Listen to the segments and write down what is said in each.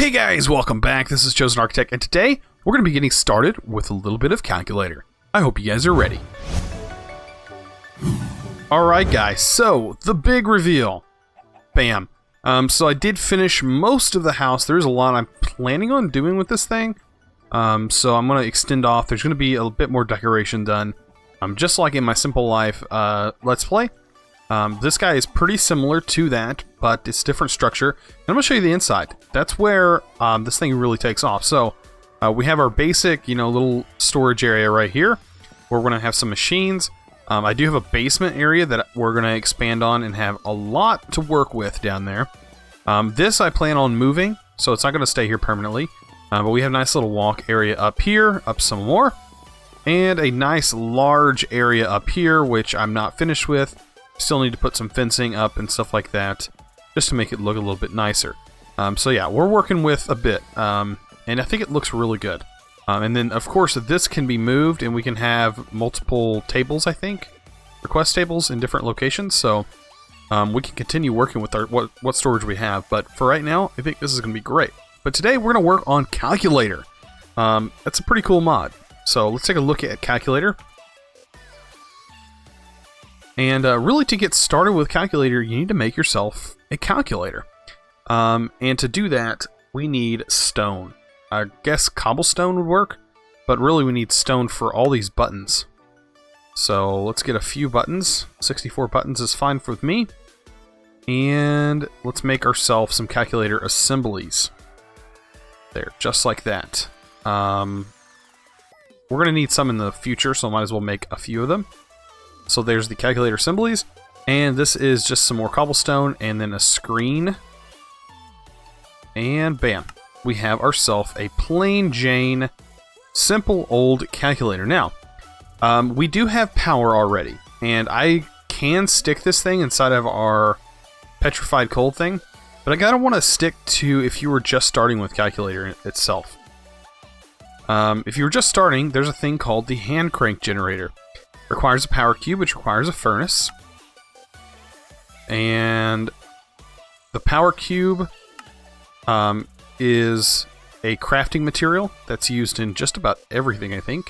Hey guys, welcome back. This is ChosenArchitect, and today we're going to be getting started with a little bit of Calculator. I hope you guys are ready. Alright guys, so the big reveal. Bam. So I did finish most of the house. There's a lot I'm planning on doing with this thing. So I'm going to extend off. There's going to be a bit more decoration done. Just like in my Simple Life Let's Play. This guy is pretty similar to that, but it's different structure. And I'm going to show you the inside. That's where this thing really takes off. So we have our basic, little storage area right here, where we're going to have some machines. I do have a basement area that we're going to expand on and have a lot to work with down there. This I plan on moving, so it's not going to stay here permanently. But we have a nice little walk area up here, up some more. And a nice large area up here, which I'm not finished with. Still need to put some fencing up and stuff like that, just to make it look a little bit nicer. So yeah, we're working with a bit, and I think it looks really good. And then, of course, this can be moved, and we can have multiple tables, I think, request tables in different locations. So we can continue working with our what storage we have. But for right now, I think this is going to be great. But today we're going to work on Calculator. That's a pretty cool mod. So let's take a look at Calculator. And really, to get started with Calculator, you need to make yourself a calculator. And to do that, we need stone. I guess cobblestone would work, but really we need stone for all these buttons. So let's get a few buttons. 64 buttons is fine with me. And let's make ourselves some calculator assemblies. There, just like that. We're going to need some in the future, so I might as well make a few of them. So there's the calculator assemblies, and this is just some more cobblestone, and then a screen. And bam, we have ourselves a plain Jane, simple old calculator. Now, we do have power already, and I can stick this thing inside of our petrified coal thing, but I gotta want to stick to if you were just starting with calculator itself. If you were just starting, there's a thing called the hand crank generator. Requires a power cube, which requires a furnace. And the power cube is a crafting material that's used in just about everything, I think.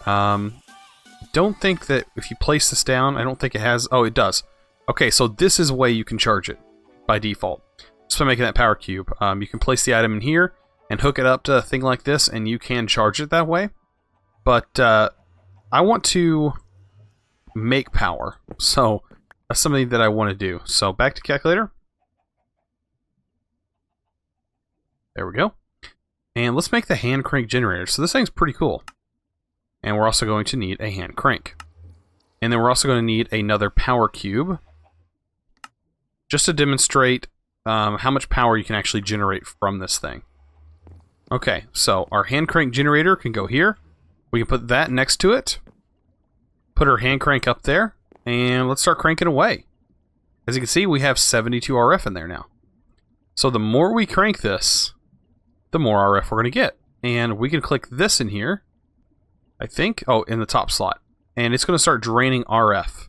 Don't think that if you place this down, I don't think it has... Oh, it does. Okay, so this is a way you can charge it by default. Just by making that power cube. You can place the item in here and hook it up to a thing like this, and you can charge it that way. But I want to make power, so that's something that I want to do. So back to calculator. There we go. And let's make the hand crank generator. So this thing's pretty cool. And we're also going to need a hand crank. And then we're also going to need another power cube, just to demonstrate how much power you can actually generate from this thing. Okay, so our hand crank generator can go here. We can put that next to it. Put our hand crank up there. And let's start cranking away. As you can see, we have 72 RF in there now. So the more we crank this, the more RF we're going to get. And we can click this in here, I think. Oh, in the top slot. And it's going to start draining RF.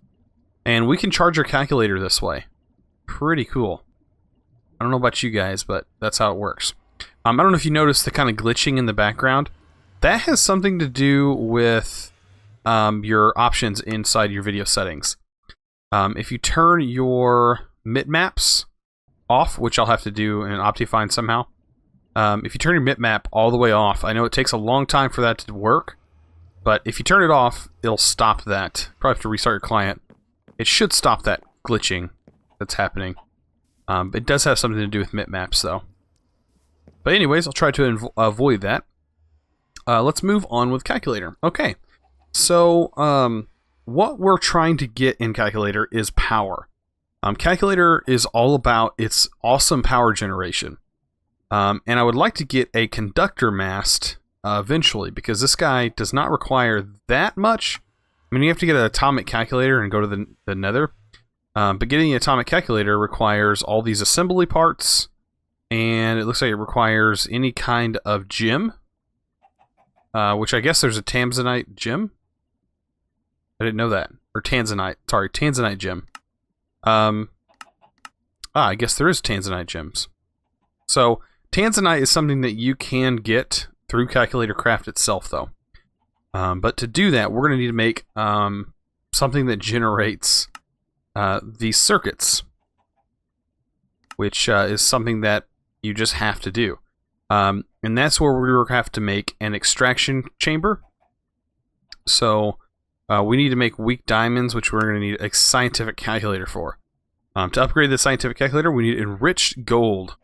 And we can charge our calculator this way. Pretty cool. I don't know about you guys, but that's how it works. I don't know if you noticed the kind of glitching in the background. That has something to do with your options inside your video settings. If you turn your bitmaps off, which I'll have to do in Optifine somehow. If you turn your bitmap all the way off, I know it takes a long time for that to work, but if you turn it off, it'll stop that. Probably have to restart your client. It should stop that glitching that's happening. It does have something to do with bitmaps, though. But anyways, I'll try to avoid that. Let's move on with calculator. Okay, so what we're trying to get in calculator is power. Calculator is all about its awesome power generation. And I would like to get a conductor mast eventually, because this guy does not require that much. I mean, you have to get an atomic calculator and go to the nether. But getting the atomic calculator requires all these assembly parts, and it looks like it requires any kind of gem. Which I guess there's a Tanzanite gem. I didn't know that. Or Tanzanite. Sorry, Tanzanite gem. I guess there is Tanzanite gems. So Tanzanite is something that you can get through Calculator Craft itself, though. But to do that, we're going to need to make something that generates these circuits, which is something that you just have to do. And that's where we have to make an extraction chamber. So we need to make weak diamonds, which we're going to need a scientific calculator for. To upgrade the scientific calculator, we need enriched gold.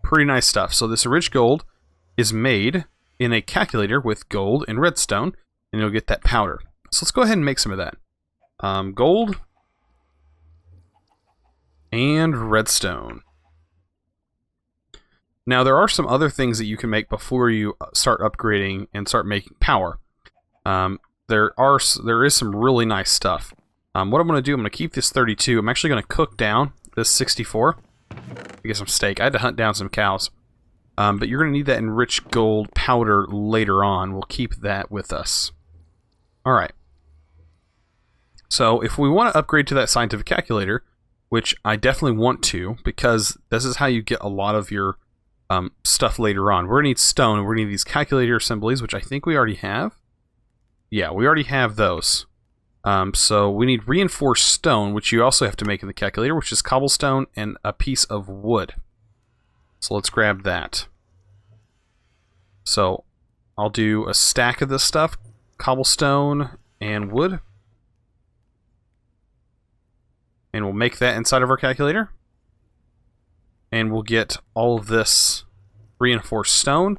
Pretty nice stuff. So this enriched gold is made in a calculator with gold and redstone, and you'll get that powder. So let's go ahead and make some of that. Gold and redstone. Now there are some other things that you can make before you start upgrading and start making power. There is some really nice stuff. What I'm going to do, I'm going to keep this 32. I'm actually going to cook down this 64 to get some steak. I had to hunt down some cows. But you're going to need that enriched gold powder later on. We'll keep that with us. Alright. So if we want to upgrade to that scientific calculator, which I definitely want to, because this is how you get a lot of your stuff later on. We're going to need stone, and we're going to need these calculator assemblies, which I think we already have. Yeah, we already have those. So we need reinforced stone, which you also have to make in the calculator, which is cobblestone and a piece of wood. So let's grab that. So I'll do a stack of this stuff, cobblestone and wood. And we'll make that inside of our calculator. And we'll get all of this reinforced stone,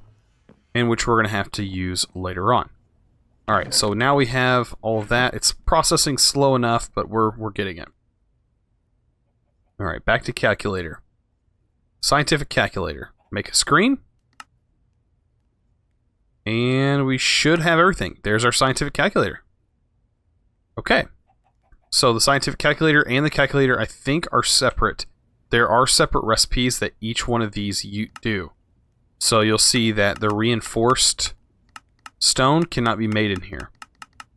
in which we're going to have to use later on. Alright, so now we have all of that. It's processing slow enough, but we're getting it. Alright, back to calculator. Scientific calculator. Make a screen. And we should have everything. There's our scientific calculator. Okay. So the scientific calculator and the calculator, I think, are separate. There are separate recipes that each one of these you do. So you'll see that the reinforced stone cannot be made in here.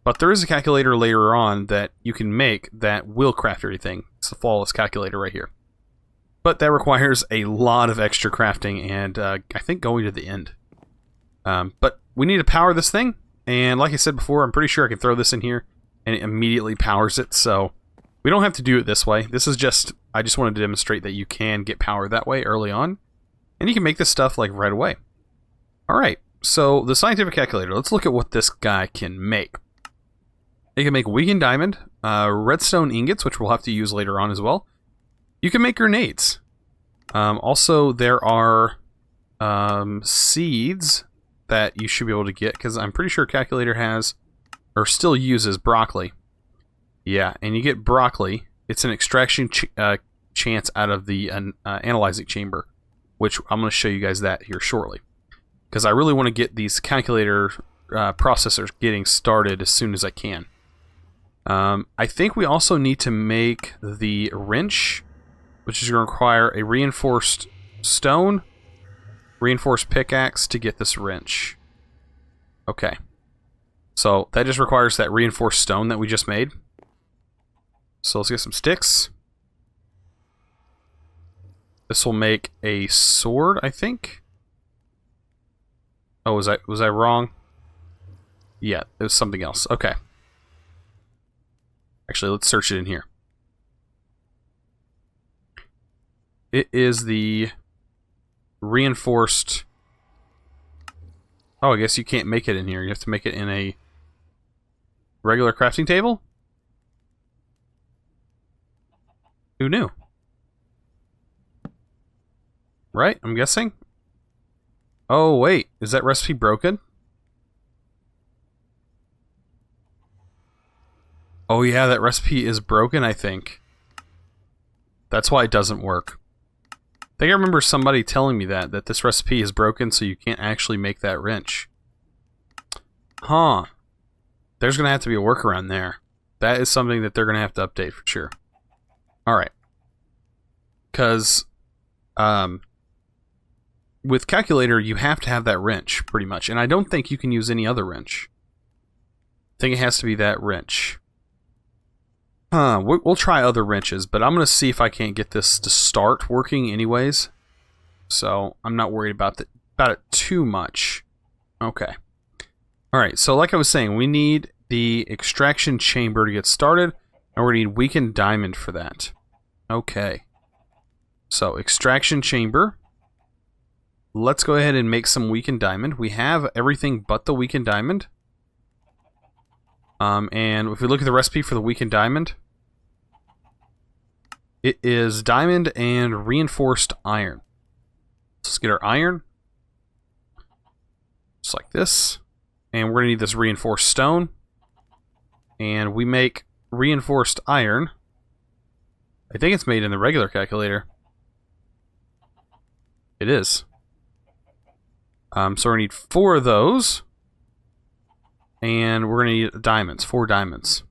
But there is a calculator later on that you can make that will craft everything. It's the flawless calculator right here. But that requires a lot of extra crafting and I think going to the end. But we need to power this thing. And like I said before, I'm pretty sure I can throw this in here and it immediately powers it. So we don't have to do it this way. This is just, I just wanted to demonstrate that you can get power that way early on. And you can make this stuff like right away. Alright. So, the scientific calculator, let's look at what this guy can make. It can make weakened diamond, redstone ingots, which we'll have to use later on as well. You can make grenades. Also, there are seeds that you should be able to get, because I'm pretty sure calculator has, or still uses, broccoli. Yeah, and you get broccoli. It's an extraction chance out of the analyzing chamber, which I'm going to show you guys that here shortly. Because I really want to get these calculator processors getting started as soon as I can. I think we also need to make the wrench, which is going to require a reinforced stone, reinforced pickaxe to get this wrench. Okay. So that just requires that reinforced stone that we just made. So let's get some sticks. This will make a sword, I think. Oh, was I wrong? Yeah, it was something else. Okay. Actually, let's search it in here. It is the reinforced... Oh, I guess you can't make it in here. You have to make it in a regular crafting table? Who knew? Right, I'm guessing? Oh, wait. Is that recipe broken? Oh, yeah, that recipe is broken, I think. That's why it doesn't work. I think I remember somebody telling me that this recipe is broken, so you can't actually make that wrench. Huh. There's going to have to be a workaround there. That is something that they're going to have to update for sure. Alright. Because, with calculator, you have to have that wrench, pretty much. And I don't think you can use any other wrench. I think it has to be that wrench. Huh, we'll try other wrenches, but I'm going to see if I can't get this to start working anyways. so I'm not worried about it too much. Okay. Alright, so like I was saying, we need the extraction chamber to get started, and we're going to need weakened diamond for that. Okay. So, extraction chamber. Let's go ahead and make some weakened diamond. We have everything but the weakened diamond. And if we look at the recipe for the weakened diamond, it is diamond and reinforced iron. Let's get our iron. Just like this. And we're going to need this reinforced stone. And we make reinforced iron. I think it's made in the regular calculator. It is. So we need 4 of those. And we're going to need diamonds. 4 diamonds.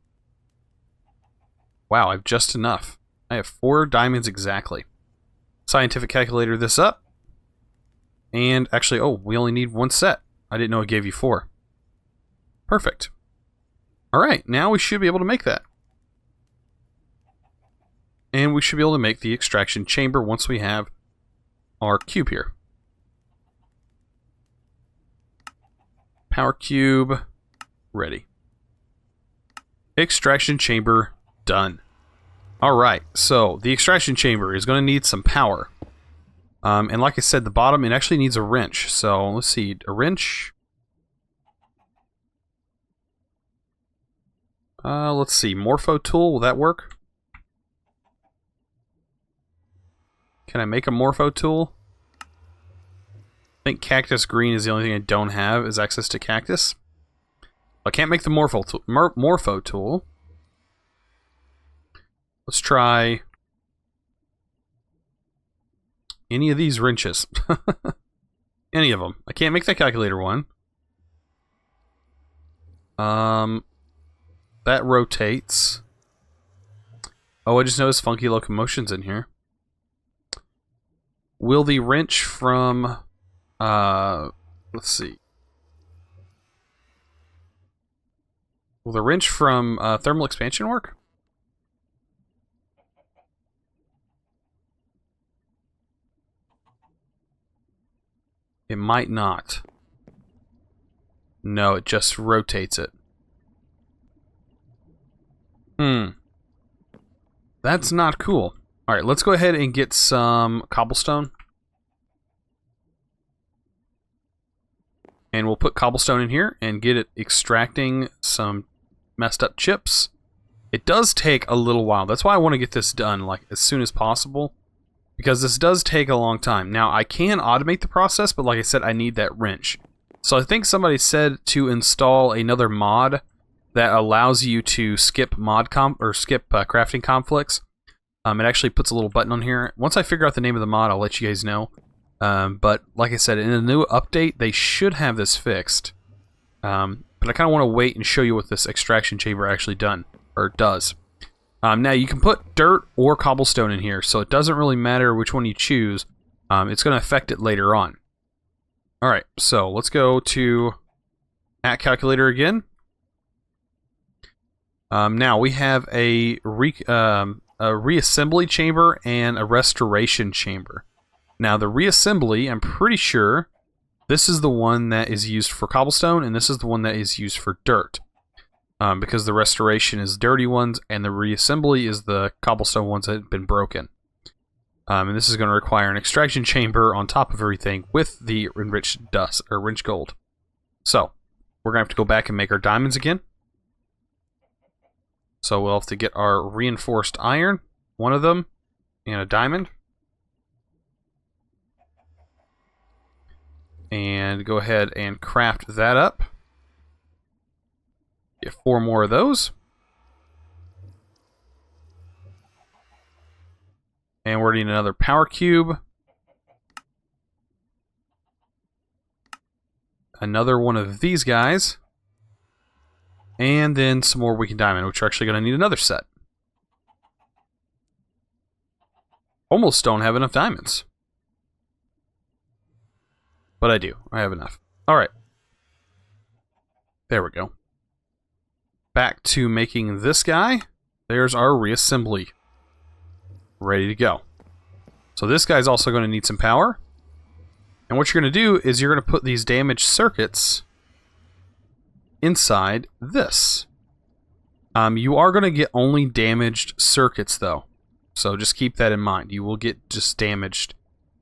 Wow, I have just enough. I have 4 diamonds exactly. Scientific calculator this up. And actually, oh, we only need 1 set. I didn't know it gave you 4. Perfect. Alright, now we should be able to make that. And we should be able to make the extraction chamber once we have our cube here. Power cube, ready. Extraction chamber, done. Alright, so the extraction chamber is going to need some power. And like I said, the bottom, it actually needs a wrench. So let's see, a wrench. Let's see, Morpho tool, will that work? Can I make a Morpho tool? I think Cactus Green is the only thing I don't have, is access to Cactus. I can't make the Morpho tool. Let's try any of these wrenches. Any of them. I can't make the calculator one. That rotates. Oh, I just noticed funky locomotions in here. Will the wrench from... let's see. Will the wrench from thermal expansion work? It might not. No, it just rotates it. That's not cool. Alright, let's go ahead and get some cobblestone. And we'll put cobblestone in here and get it extracting some messed up chips. It does take a little while. That's why I want to get this done like as soon as possible. Because this does take a long time. Now, I can automate the process, but like I said, I need that wrench. So I think somebody said to install another mod that allows you to skip crafting conflicts. It actually puts a little button on here. Once I figure out the name of the mod, I'll let you guys know. But like I said, in a new update, they should have this fixed. But I kind of want to wait and show you what this extraction chamber actually does. Now, you can put dirt or cobblestone in here, so it doesn't really matter which one you choose. It's going to affect it later on. Alright, so let's go to @calculator again. Now, we have a reassembly chamber and a restoration chamber. Now, the reassembly, I'm pretty sure this is the one that is used for cobblestone, and this is the one that is used for dirt. Because the restoration is dirty ones, and the reassembly is the cobblestone ones that have been broken. And this is going to require an extraction chamber on top of everything with the enriched dust, or enriched gold. So, we're going to have to go back and make our diamonds again. So we'll have to get our reinforced iron, one of them, and a diamond. And go ahead and craft that up. Get 4 more of those. And we're needing another power cube. Another one of these guys. And then some more weakened diamond, which are actually going to need another set. Almost don't have enough diamonds. But I do. I have enough. Alright. There we go. Back to making this guy. There's our reassembly. Ready to go. So this guy's also going to need some power. And what you're going to do is you're going to put these damaged circuits inside this. You are going to get only damaged circuits, though. So just keep that in mind. You will get just damaged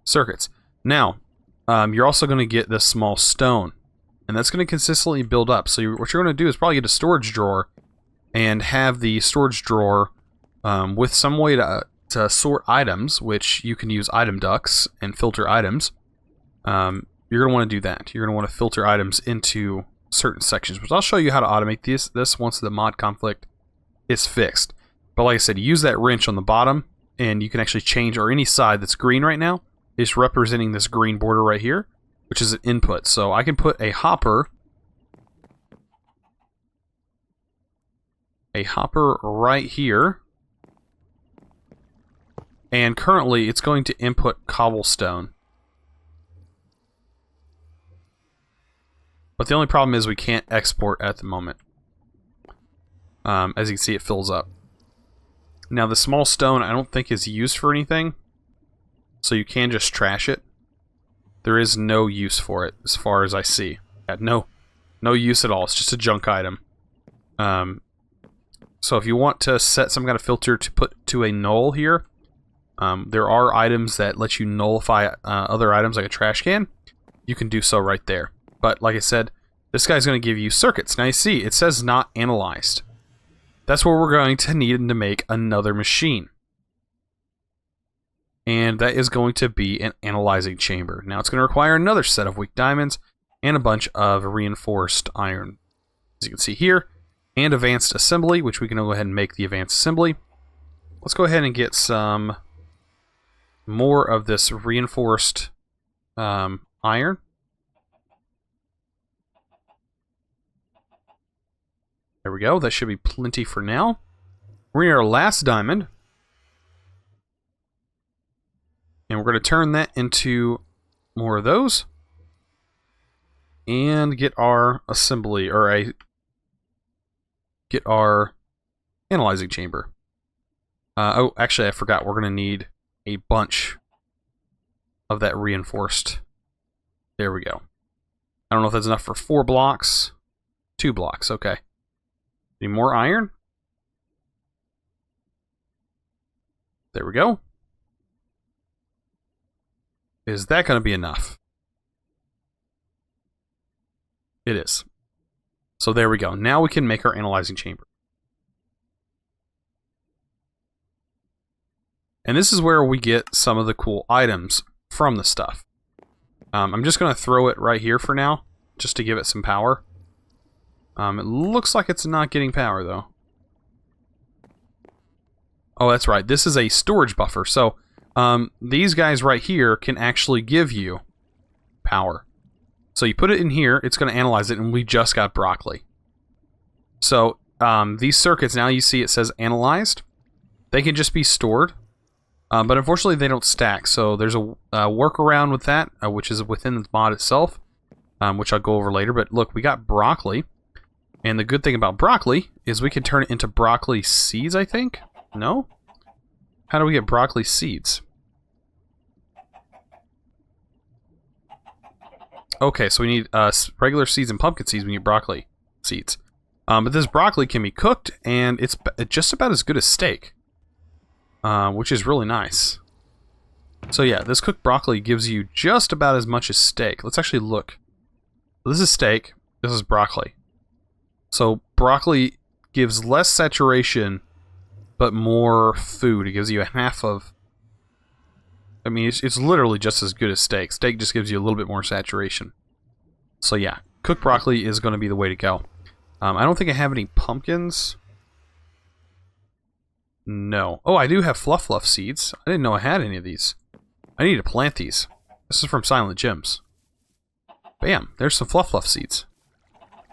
circuits. Now, you're also going to get this small stone. And that's going to consistently build up. So what you're going to do is probably get a storage drawer and have the storage drawer with some way to sort items, which you can use item ducts and filter items. You're going to want to do that. You're going to want to filter items into certain sections, which I'll show you how to automate this once the mod conflict is fixed. But like I said, use that wrench on the bottom, and you can actually change, or any side that's green right now is representing this green border right here, which is an input. So I can put a hopper right here, and currently it's going to input cobblestone. But the only problem is we can't export at the moment. As you can see, it fills up. Now the small stone I don't think is used for anything, so you can just trash it. There is no use for it as far as I see. Yeah, no use at all. It's just a junk item. So if you want to set some kind of filter to put to a null here, there are items that let you nullify other items like a trash can. You can do so right there. But like I said, this guy's going to give you circuits. Now you see, it says not analyzed. That's what we're going to need to make another machine. And that is going to be an analyzing chamber. Now it's going to require another set of weak diamonds and a bunch of reinforced iron, as you can see here, and advanced assembly, which we can go ahead and make the advanced assembly. Let's go ahead and get some more of this reinforced iron. There we go. That should be plenty for now. We're in our last diamond. And we're going to turn that into more of those. And get our assembly, or get our analyzing chamber. Oh, actually I forgot. We're going to need a bunch of that reinforced. There we go. I don't know if that's enough for 4 blocks. 2 blocks, okay. Need more iron? There we go. Is that going to be enough? It is. So there we go. Now we can make our analyzing chamber. And this is where we get some of the cool items from the stuff. I'm just going to throw it right here for now, just to give it some power. It looks like it's not getting power, though. Oh, that's right. This is a storage buffer. So, these guys right here can actually give you power. So you put it in here, it's going to analyze it, and we just got broccoli. So, these circuits, now you see it says analyzed. They can just be stored. But unfortunately, they don't stack. So there's a workaround with that, which is within the mod itself, which I'll go over later. But look, we got broccoli. And the good thing about broccoli is we can turn it into broccoli seeds, I think? No? How do we get broccoli seeds? Okay, so we need regular seeds and pumpkin seeds. We need broccoli seeds. But this broccoli can be cooked, and it's just about as good as steak. Which is really nice. So yeah, this cooked broccoli gives you just about as much as steak. Let's actually look. This is steak. This is broccoli. So broccoli gives less saturation, but more food. It gives you a half of... I mean, it's literally just as good as steak. Steak just gives you a little bit more saturation. So yeah, cooked broccoli is going to be the way to go. I don't think I have any pumpkins. No. Oh, I do have fluff seeds. I didn't know I had any of these. I need to plant these. This is from Silent Gems. Bam, there's some fluff seeds.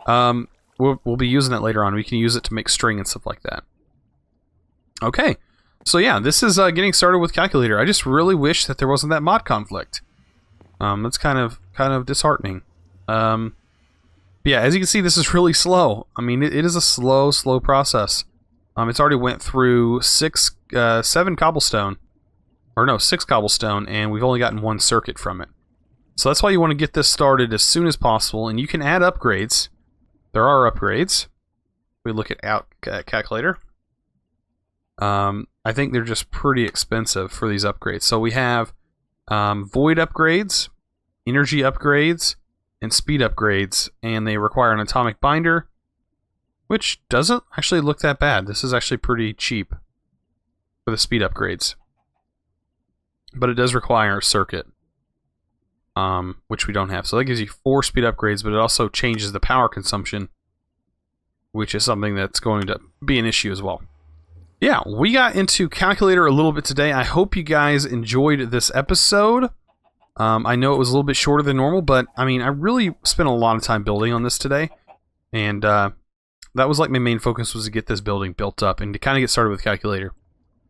We'll be using that later on. We can use it to make string and stuff like that. Okay, so yeah, this is getting started with Calculator. I just really wish that there wasn't that mod conflict. That's kind of disheartening. Yeah, as you can see, this is really slow. I mean, it is a slow process. It's already went through 7 cobblestone, or no, 6 cobblestone, and we've only gotten 1 circuit from it. So that's why you want to get this started as soon as possible, and you can add upgrades. There are upgrades. We look at Calculator. I think they're just pretty expensive for these upgrades. So we have void upgrades, energy upgrades, and speed upgrades, and they require an atomic binder, which doesn't actually look that bad. This is actually pretty cheap for the speed upgrades. But it does require a circuit, which we don't have. So that gives you 4 speed upgrades, but it also changes the power consumption, which is something that's going to be an issue as well. Yeah, we got into Calculator a little bit today. I hope you guys enjoyed this episode. I know it was a little bit shorter than normal, but I mean, I really spent a lot of time building on this today. And that was like my main focus, was to get this building built up and to kind of get started with Calculator.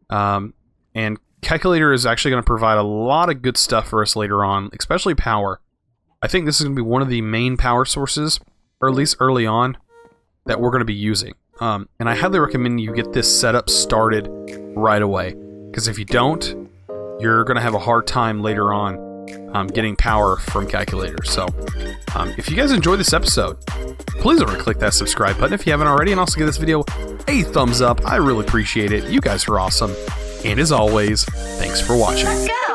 And Calculator is actually going to provide a lot of good stuff for us later on, especially power. I think this is going to be one of the main power sources, or at least early on, that we're going to be using. And I highly recommend you get this setup started right away, because if you don't, you're going to have a hard time later on getting power from Calculator. So if you guys enjoyed this episode, please don't forget to click that subscribe button if you haven't already, and also give this video a thumbs up. I really appreciate it. You guys are awesome. And as always, thanks for watching. Let's go!